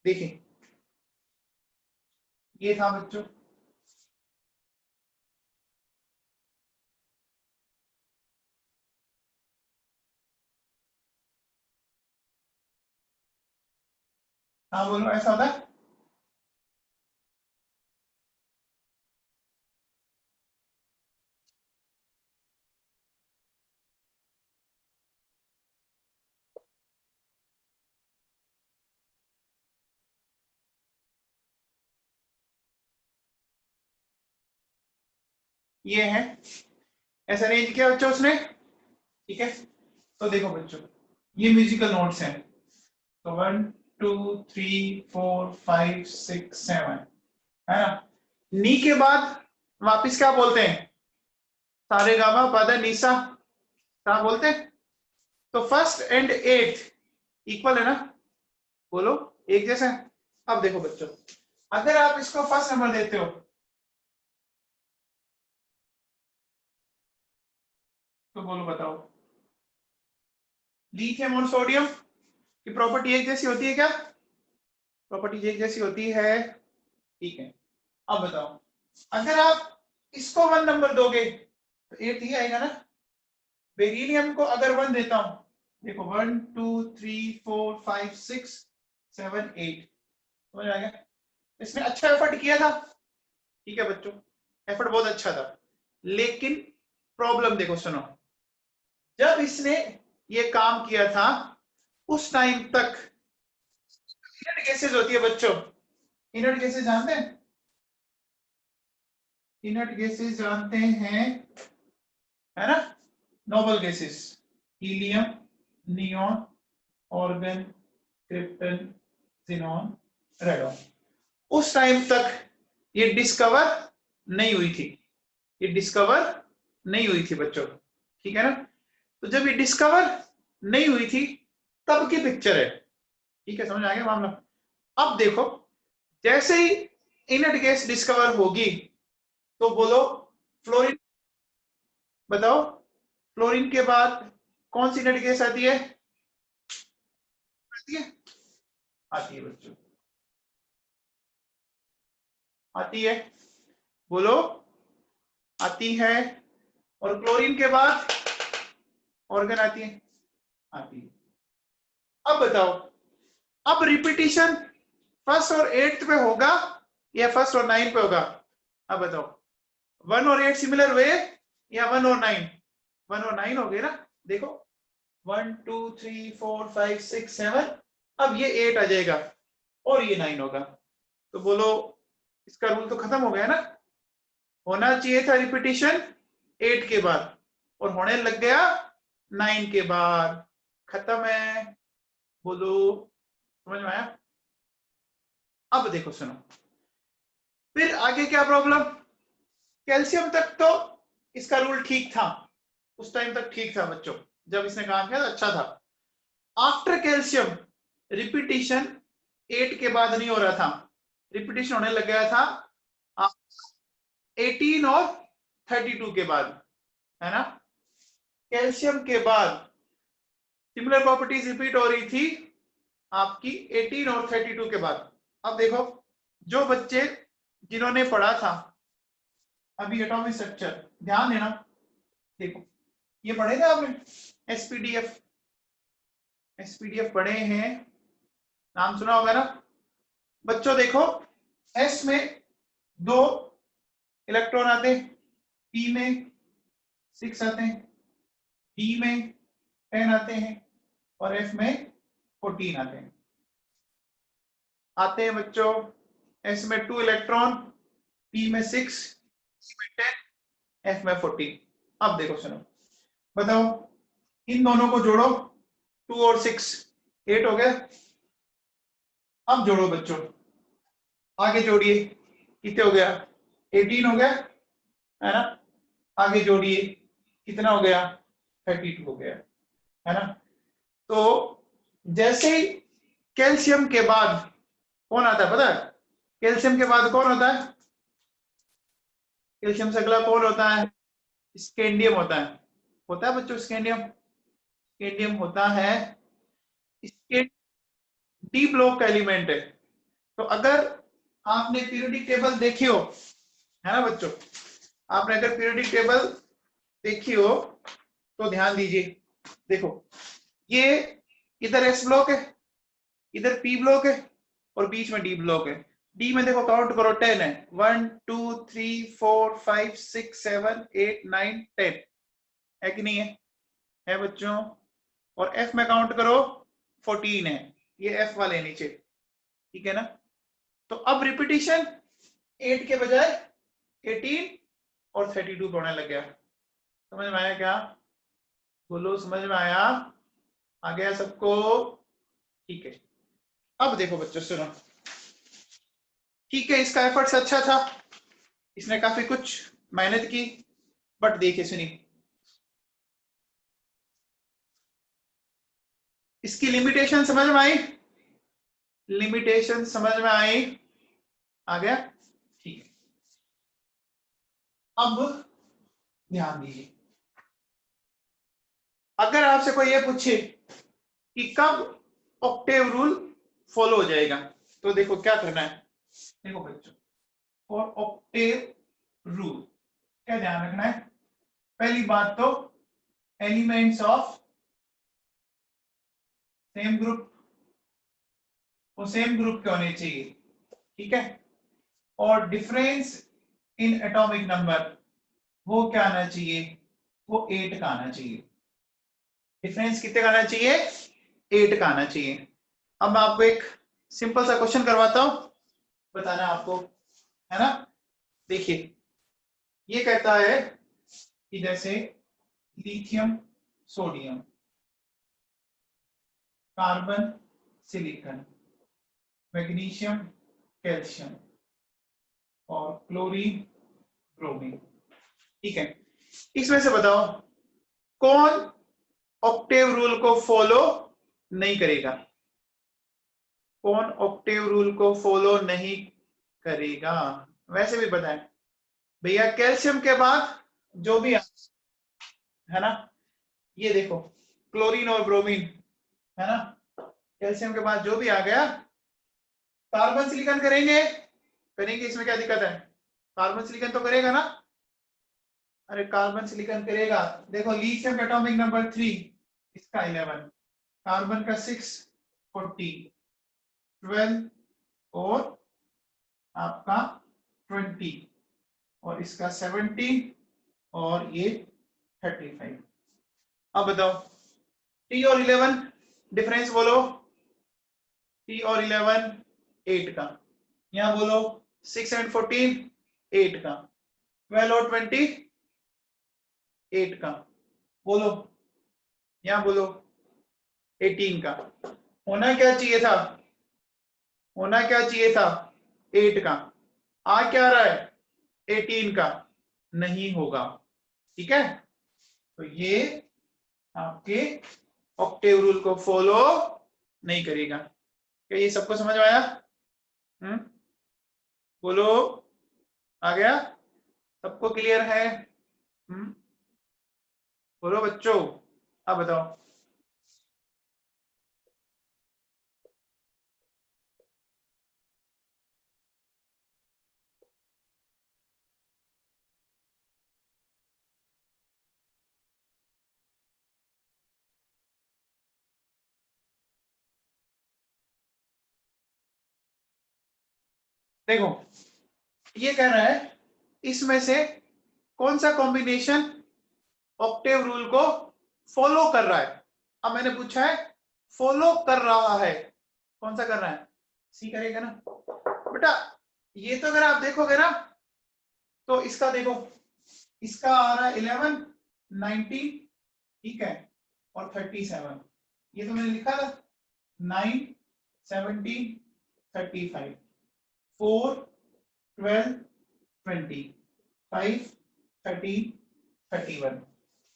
देखिए, ये था बच्चों, हाँ बोलो, ऐसा होता है। ये है, ऐसा अरेंज किया बच्चों उसने, ठीक है। तो देखो बच्चों, ये म्यूजिकल नोट्स हैं, तो 1 2 3 4 5 6 7, है ना। नी के बाद वापिस क्या बोलते हैं, सारे गामा पद निशा, क्या बोलते हैं। तो फर्स्ट एंड एट इक्वल है ना, बोलो एक जैसा है। अब देखो बच्चों, अगर आप इसको फर्स्ट नंबर देते हो तो बोलो बताओ, लिथियम और सोडियम की प्रॉपर्टी एक जैसी होती है क्या, प्रॉपर्टी एक जैसी होती है, ठीक है। अब बताओ, अगर आप इसको 1 नंबर दोगे तो 8 ही आएगा ना। बेरिलियम को अगर 1 देता हूं, देखो 1 2 3 4 5 6 7 8, समझ आ गया। इसने अच्छा एफर्ट किया था, ठीक है बच्चों, एफर्ट बहुत अच्छा था, लेकिन प्रॉब्लम देखो सुनो, जब इसने ये काम किया था उस टाइम तक इनर्ट गैसेज होती है बच्चों, इनर्ट गैसेज जानते हैं, इनर्ट गैसेज जानते हैं, है ना, noble gases, helium, neon, organ, krypton, xenon, radon. उस टाइम तक ये डिस्कवर नहीं हुई थी, ये डिस्कवर नहीं हुई थी बच्चों, ठीक है ना। तो जब ये डिस्कवर नहीं हुई थी तब की पिक्चर है, ठीक है, समझ आ गया मामला। अब देखो, जैसे ही इनर्ट गैस डिस्कवर होगी तो बोलो फ्लोरीन, बताओ फ्लोरीन के बाद कौन सी इनर्ट गैस आती है, आती है, आती है बच्चों, आती है, बोलो आती है। और क्लोरीन के बाद ऑर्गन आती है, आती है। अब बताओ, अब रिपीटिशन फर्स्ट और एट्थ पे होगा या फर्स्ट और 9 पे होगा, अब बताओ, 1 और 8 सिमिलर हुए या 1 और 9, 1 और 9 हो गए ना। देखो 1 2 3 4 5 6 7, अब ये 8 आ जाएगा और ये 9 होगा, तो बोलो इसका रूल तो खत्म हो गया ना, होना चाहिए था रिपीटिशन 8 के बाद और होने लग गया 9 के बाद, खत्म है, बोलो समझ में आया। अब देखो सुनो, फिर आगे क्या प्रॉब्लम, कैल्शियम तक तो इसका रूल ठीक था, उस टाइम तक ठीक था बच्चों, जब इसने काम किया अच्छा था। आफ्टर कैल्शियम रिपीटिशन 8 के बाद नहीं हो रहा था, रिपीटिशन होने लग गया था 18 और 32 के बाद, है ना। कैल्शियम के बाद सिमिलर प्रॉपर्टीज रिपीट हो रही थी आपकी 18 और 32 के बाद। अब देखो, जो बच्चे जिन्होंने पढ़ा था अभी एटॉमिक स्ट्रक्चर, ध्यान देना, देखो ये पढ़े थे आपने, एसपीडीएफ, एसपीडीएफ पढ़े हैं, नाम सुना होगा ना बच्चों। देखो एस में 2 इलेक्ट्रॉन आते हैं, पी में 6 आते हैं, डी में 10 आते हैं और एफ में 14 आते हैं बच्चों। एस में 2 इलेक्ट्रॉन, पी में 6, डी में 10, एफ में 14। अब देखो सुनो, बताओ इन दोनों को जोड़ो, 2 और 6 8 हो गया। अब जोड़ो बच्चों, आगे जोड़िए, कितने हो गया, 18 हो गया, है ना। आगे जोड़िए, कितना हो गया, 32 हो गया, है ना। तो जैसे ही कैल्शियम के बाद कौन आता है पता है, कैल्शियम के बाद कौन होता है, कैल्शियम से अगला कौन होता है, स्कैंडियम होता है बच्चों, स्कैंडियम, स्कैंडियम होता है, इसके डी ब्लॉक का एलिमेंट है। तो अगर आपने पीरियोडिक टेबल देखी हो, है ना बच्चों, आपने अगर पीरियोडिक टेबल देखी हो तो ध्यान दीजिए, देखो ये इधर एस ब्लॉक है, इधर पी ब्लॉक है, और बीच में डी ब्लॉक है। डी में देखो काउंट करो 10 है, 1 2 3 4 5 6 7 8 9 10 है कि नहीं है बच्चों। और एफ में काउंट करो 14 है, ये एफ वाले नीचे, ठीक है ना। तो अब रिपीटिशन 8 के बजाय 18 और 32 पढ़ने लग गया। समझ में आया क्या? बोलो समझ में आया? आ गया सबको? ठीक है। अब देखो बच्चों सुनो, ठीक है इसका एफर्ट्स अच्छा था, इसने काफी कुछ मेहनत की, बट देखिए सुनिए इसकी लिमिटेशन समझ में आई? लिमिटेशन समझ में आई? आ गया? ठीक है। अब ध्यान दीजिए, अगर आपसे कोई ये पूछे कि कब ऑक्टेव रूल फॉलो हो जाएगा, तो देखो क्या करना है। देखो बच्चों, फॉर ऑक्टेव रूल क्या ध्यान रखना है? पहली बात तो एलिमेंट्स ऑफ सेम ग्रुप, वो सेम ग्रुप के होने चाहिए, ठीक है। और डिफरेंस इन एटॉमिक नंबर वो क्या आना चाहिए? वो 8 का आना चाहिए। डिफरेंस कितने का आना चाहिए? 8 का आना चाहिए। अब मैं आपको एक सिंपल सा क्वेश्चन करवाता हूं, बताना आपको, है ना। देखिए ये कहता है कि जैसे lithium sodium, carbon silicon, magnesium calcium और क्लोरीन ब्रोमीन, ठीक है। इसमें से बताओ कौन ऑक्टेव रूल को फॉलो नहीं करेगा? कौन ऑक्टेव रूल को फॉलो नहीं करेगा? वैसे भी बताएं भैया, कैल्शियम के बाद जो भी है ना, ये देखो क्लोरीन और ब्रोमीन, है ना, कैल्शियम के बाद जो भी आ गया, कार्बन सिलिकॉन करेंगे, करेंगे, इसमें क्या दिक्कत है? कार्बन सिलिकॉन तो करेगा ना, अरे कार्बन सिलिकॉन करेगा। देखो लिथियम एटॉमिक नंबर 3, इसका 11, कार्बन का 6, 40, 12 और आपका 20 और इसका 17 और ये 35। अब बताओ T और 11 डिफरेंस बोलो। T और 11 8 का, यहां बोलो 6 एंड 14 8 का, 12 और 20 8 का, बोलो यहां बोलो 18 का। होना क्या चाहिए था? होना क्या चाहिए था? 8 का। आ क्या रहा है? 18 का। नहीं होगा, ठीक है। तो ये आपके ऑक्टेव रूल को फॉलो नहीं करेगा। क्या ये सबको समझ में आया? बोलो, आ गया? सबको क्लियर है? बोलो बच्चों, अब बताओ। देखो ये कह रहा है इसमें से कौन सा कॉम्बिनेशन ऑक्टेव रूल को फॉलो कर रहा है। अब मैंने पूछा है फॉलो कर रहा है, कौन सा कर रहा है? सी करेगा ना बेटा। ये तो अगर आप देखोगे ना, तो इसका देखो, इसका आ रहा है 11, 19, ठीक है, और 37। ये तो मैंने लिखा था 9, 17, 35, 4, 12, 20, 5, 13, 31।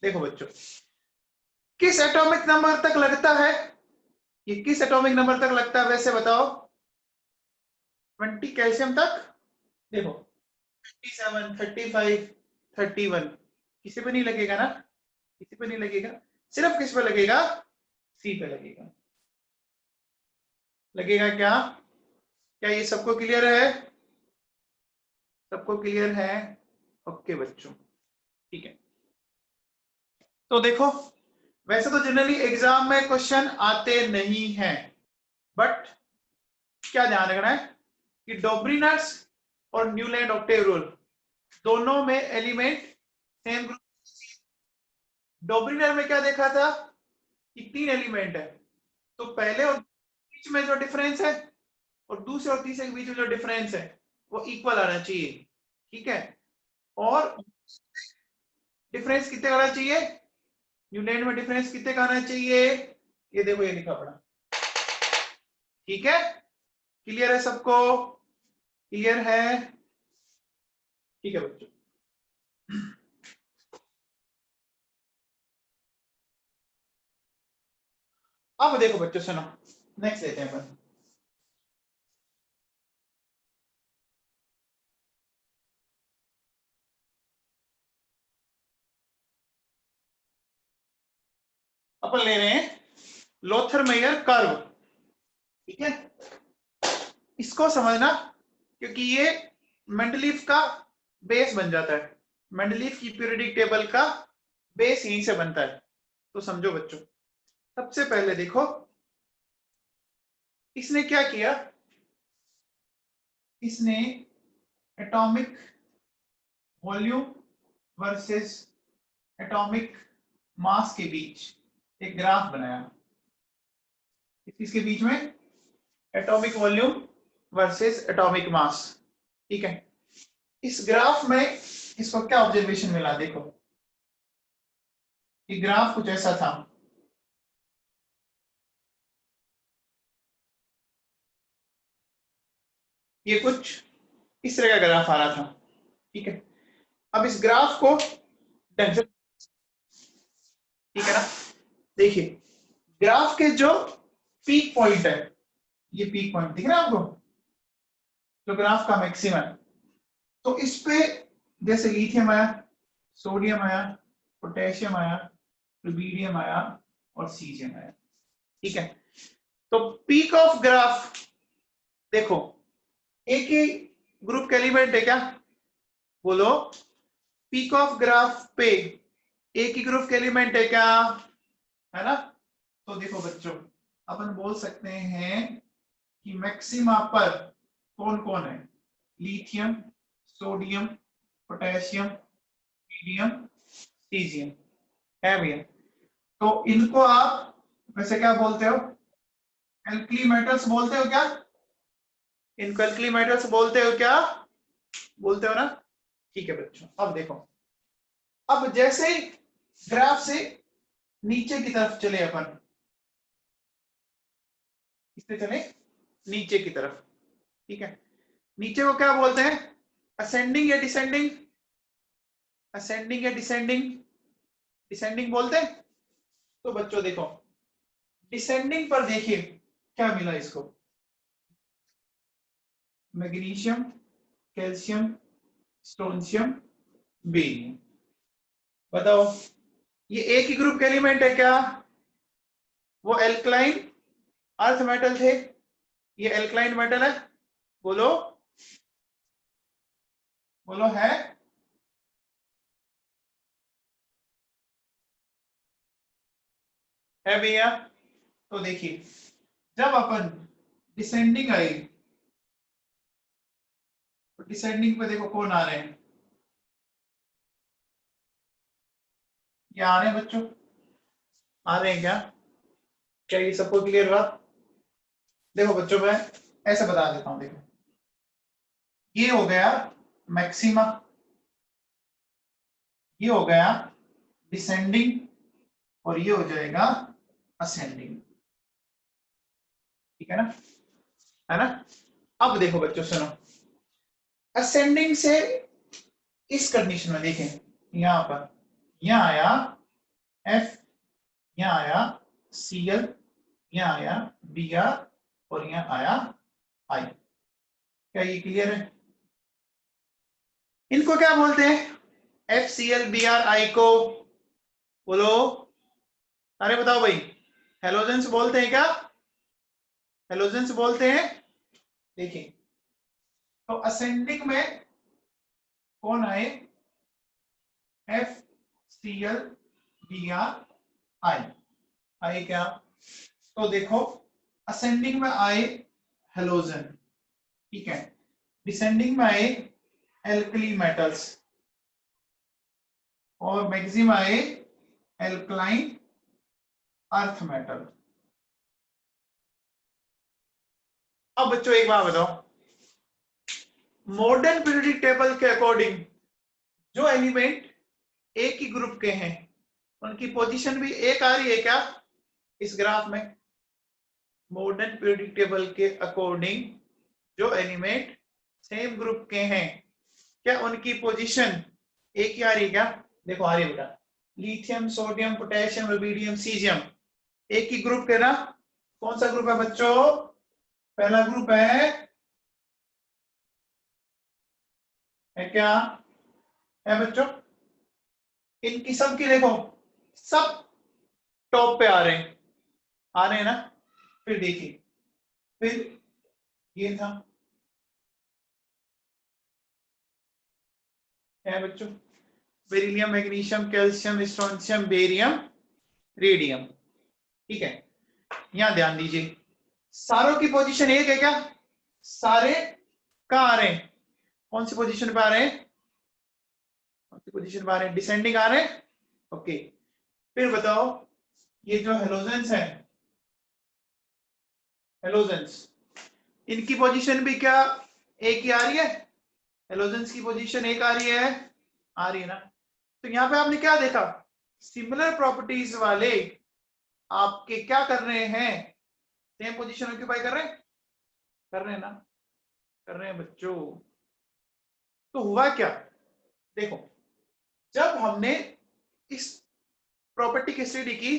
देखो बच्चों, किस एटॉमिक नंबर तक लगता है? ये किस एटॉमिक नंबर तक लगता है वैसे बताओ? 20 कैल्शियम तक। देखो 37, 35, 31 किसी पे नहीं लगेगा ना, किसी पे नहीं लगेगा, सिर्फ किस पे लगेगा? सी पे लगेगा। लगेगा क्या? क्या ये सबको क्लियर है? सबको क्लियर है? ओके बच्चों, ठीक है। तो देखो वैसे तो जनरली एग्जाम में क्वेश्चन आते नहीं हैं, बट क्या ध्यान रखना है कि डॉब्रिनर्स और न्यूलैंड ऑक्टेव रूल दोनों में एलिमेंट सेम ग्रुप। डॉब्रिनर में क्या देखा था कि 3 एलिमेंट है, तो पहले और बीच में जो डिफरेंस है और दूसरे और तीसरे के बीच में जो डिफरेंस है वो इक्वल आना चाहिए, ठीक है। और डिफरेंस कितने का आना चाहिए, न्यूलैंड में डिफरेंस कितने का आना चाहिए, ये देखो ये लिखा पड़ा, ठीक है। क्लियर है सबको, क्लियर है, ठीक है बच्चों। अब देखो बच्चों सुनो, नेक्स्ट लेते हैं अपन। अपन ले रहे हैं लोथर मेयर कर्व, ठीक है। इसको समझना क्योंकि ये मेंडलीफ का बेस बन जाता है, मेंडलीफ की पीरियोडिक टेबल का बेस यहीं से बनता है। तो समझो बच्चों, सबसे पहले देखो इसने क्या किया, इसने atomic volume versus atomic mass के बीच एक ग्राफ बनाया। इसके बीच में atomic volume versus atomic mass, ठीक है। इस ग्राफ में इसको क्या ऑब्जर्वेशन मिला, देखो ये ग्राफ कुछ ऐसा था, ये कुछ इस तरह का ग्राफ आ रहा था, ठीक है। अब इस ग्राफ को ढंग से, ठीक है ना, देखिए ग्राफ के जो पीक पॉइंट है, ये पीक पॉइंट दिख रहा है आपको, जो ग्राफ का मैक्सिमम है, तो इस पे जैसे लिथियम आया, सोडियम आया, पोटेशियम आया, रुबीडियम आया और सीजियम आया, ठीक है। तो पीक ऑफ ग्राफ देखो, एक ही ग्रुप के एलिमेंट है क्या, बोलो पीक ऑफ ग्राफ पे एक ही ग्रुप के एलिमेंट है क्या, है ना। तो देखो बच्चों, अपन बोल सकते हैं कि मैक्सिमा पर कौन कौन है, lithium, sodium, potassium, medium, caesium है भैया। तो इनको आप वैसे क्या बोलते हो, एल्कली मेटल्स बोलते हो क्या, इनको एल्कली मेटल्स बोलते हो क्या, बोलते हो ना, ठीक है बच्चों। अब देखो, अब जैसे ही ग्राफ से नीचे की तरफ चले अपन, इससे चले नीचे की तरफ, ठीक है। नीचे को क्या बोलते हैं, असेंडिंग या डिसेंडिंग, असेंडिंग या डिसेंडिंग, डिसेंडिंग बोलते हैं। तो बच्चों देखो डिसेंडिंग पर देखिए क्या मिला इसको, मैग्नीशियम, कैल्शियम, स्ट्रोंशियम, बेरियम। बताओ ये एक ही ग्रुप के एलिमेंट है क्या, वो एल्कलाइन अर्थ मेटल थे, ये एल्कलाइन मेटल है, बोलो बोलो है भैया। तो देखिए जब अपन डिसेंडिंग आई, तो डिसेंडिंग पे देखो कौन आ रहे हैं, ये आ रहे हैं बच्चों, आ रहे हैं क्या, क्या ये सबको क्लियर हुआ। देखो बच्चों मैं ऐसे बता देता हूं, देखो ये हो गया मैक्सिमा, ये हो गया डिसेंडिंग और ये हो जाएगा असेंडिंग, ठीक है ना, है ना। अब देखो बच्चों सुनो, असेंडिंग से इस कंडीशन में देखें, यहां पर यहां आया एफ, यहां आया Cl, यहां आया Br और यहां आया I। क्या ये क्लियर है, इनको क्या बोलते हैं, FCl Br I को बोलो, अरे बताओ भाई, हेलोजेंस बोलते हैं क्या, हेलोजेंस बोलते हैं। देखिए तो असेंडिंग में कौन आए, FCl Br I, आए क्या, तो देखो असेंडिंग में आए हेलोजन, ठीक है, डिसेंडिंग बाय एल्कली मेटल्स और मैक्सिम आए एल्कलाइन अर्थ मेटल। अब बच्चों एक बात बताओ, मॉडर्न पीरियोडिक टेबल के अकॉर्डिंग जो एलिमेंट एक ही ग्रुप के हैं उनकी पोजीशन भी एक आ रही है क्या इस ग्राफ में? मॉडर्न पीरियोडिक टेबल के अकॉर्डिंग जो एलिमेंट सेम ग्रुप के हैं क्या उनकी पोजीशन एक ही आ रही है क्या? देखो आ रही है बेटा, lithium, sodium, potassium, rubidium, caesium एक ही ग्रुप के ना। कौन सा ग्रुप है बच्चों? पहला ग्रुप है क्या? है बच्चों, इनकी सब की देखो सब टॉप पे आ रहे हैं ना। फिर देखिए, फिर ये था क्या बच्चों? Beryllium, magnesium, calcium, strontium, barium, radium, ठीक है। यहां ध्यान दीजिए, सारों की पोजीशन एक है क्या? सारे कहां आ रहे हैं? कौन सी पोजीशन पे आ रहे हैं? कौन सी पोजीशन पे आ रहे हैं? डिसेंडिंग आ रहे हैं, ओके। फिर बताओ, ये जो हेलोजेंस है, हेलोजेंस इनकी पोजीशन भी क्या एक ही आ रही है? हेलोजेंस की पोजीशन एक आ रही है ना। तो यहां पे आपने क्या देखा, सिमिलर प्रॉपर्टीज वाले आपके क्या कर रहे हैं? सेम पोजीशन ऑक्यूपाई कर रहे हैं ना, कर रहे हैं बच्चों। तो हुआ क्या, देखो जब हमने इस प्रॉपर्टी की स्टडी की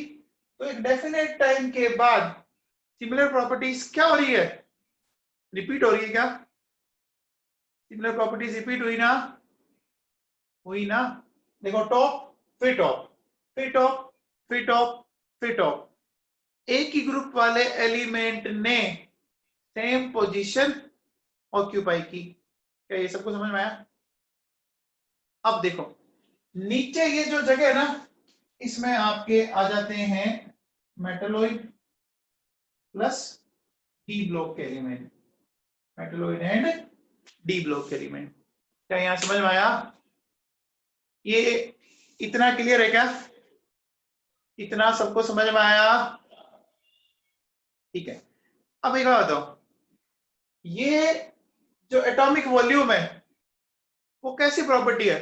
तो एक डेफिनेट टाइम के बाद सिमिलर प्रॉपर्टीज क्या हो रही है? रिपीट हो रही है क्या? सिमिलर प्रॉपर्टीज रिपीट हुई ना। देखो टॉप, फिर टॉप, फिर टॉप, फिर टॉप, फिर टॉप, एक ही ग्रुप वाले एलिमेंट ने सेम पोजीशन ऑक्यूपाई की। क्या ये सबको समझ में आया? अब देखो नीचे ये जो जगह है ना, इसमें आपके आ जाते हैं मेटलोइड प्लस डी ब्लॉक के एलिमेंट, मेटलोइड एंड डी ब्लॉक के एलिमेंट। क्या यहां समझ में आया? ये इतना क्लियर है क्या? इतना सबको समझ में आया? ठीक है। अब एक बात बताओ, ये जो एटॉमिक वॉल्यूम है वो कैसी प्रॉपर्टी है,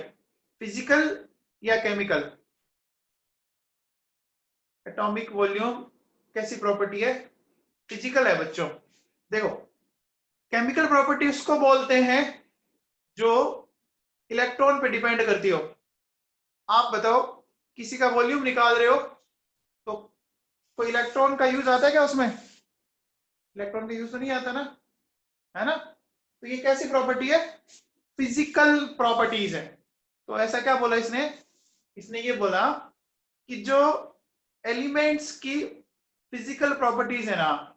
फिजिकल या केमिकल? एटॉमिक वॉल्यूम कैसी प्रॉपर्टी है? फिजिकल है बच्चों। देखो केमिकल प्रॉपर्टी उसको बोलते हैं जो इलेक्ट्रॉन पे डिपेंड करती हो। आप बताओ किसी का वॉल्यूम निकाल रहे हो तो कोई इलेक्ट्रॉन का यूज आता है क्या उसमें? इलेक्ट्रॉन का यूज तो नहीं आता ना, है ना। तो ये कैसी प्रॉपर्टी है? फिजिकल प्रॉपर्टीज है। तो ऐसा क्या बोला इसने? इसने ये बोला कि जो एलिमेंट्स की फिजिकल प्रॉपर्टीज है ना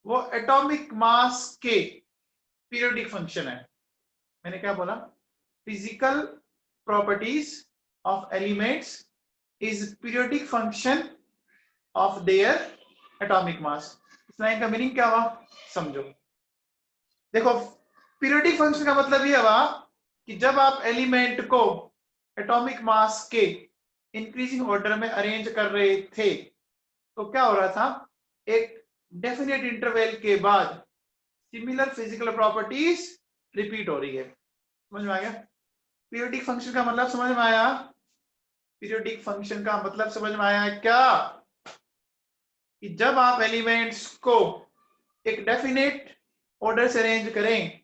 वो एटॉमिक मास के पीरियोडिक फंक्शन है। मैंने क्या बोला? Physical properties of elements is periodic function of their atomic mass. इस लाइन का मीनिंग क्या हुआ समझो। देखो पीरियोडिक फंक्शन का मतलब ये हुआ कि जब आप एलिमेंट को एटॉमिक मास के इंक्रीजिंग ऑर्डर में अरेंज कर रहे थे तो क्या हो रहा था, एक डेफिनेट इंटरवल के बाद सिमिलर फिजिकल प्रॉपर्टीज रिपीट हो रही है। समझ में आ गया? पीरियोडिक फंक्शन का मतलब समझ में आया? पीरियोडिक फंक्शन का मतलब समझ में आया क्या? कि जब आप एलिमेंट्स को एक डेफिनेट ऑर्डर से अरेंज करें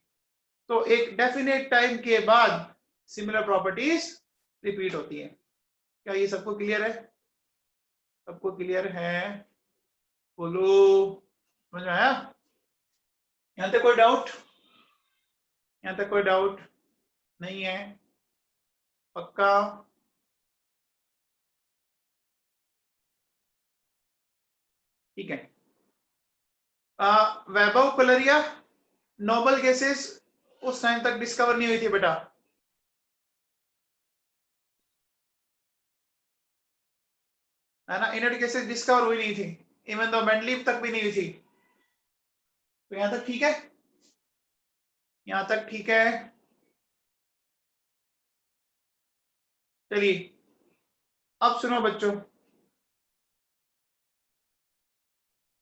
तो एक डेफिनेट टाइम के बाद सिमिलर प्रॉपर्टीज रिपीट होती है। क्या ये सबको क्लियर है? सबको क्लियर है? बोलो, समझ में आया? यहां तक कोई डाउट? यहां तक कोई डाउट नहीं है? पक्का? ठीक है। वैभव कलरिया, नोबल गैसेस उस टाइम तक डिस्कवर नहीं हुई थी बेटा, है ना। इनर्ट गैसेस डिस्कवर हुई नहीं थी, इवन दो मेंडलीव तक भी नहीं हुई थी। तो यहां तक ठीक है? यहां तक ठीक है? चलिए अब सुनो बच्चों,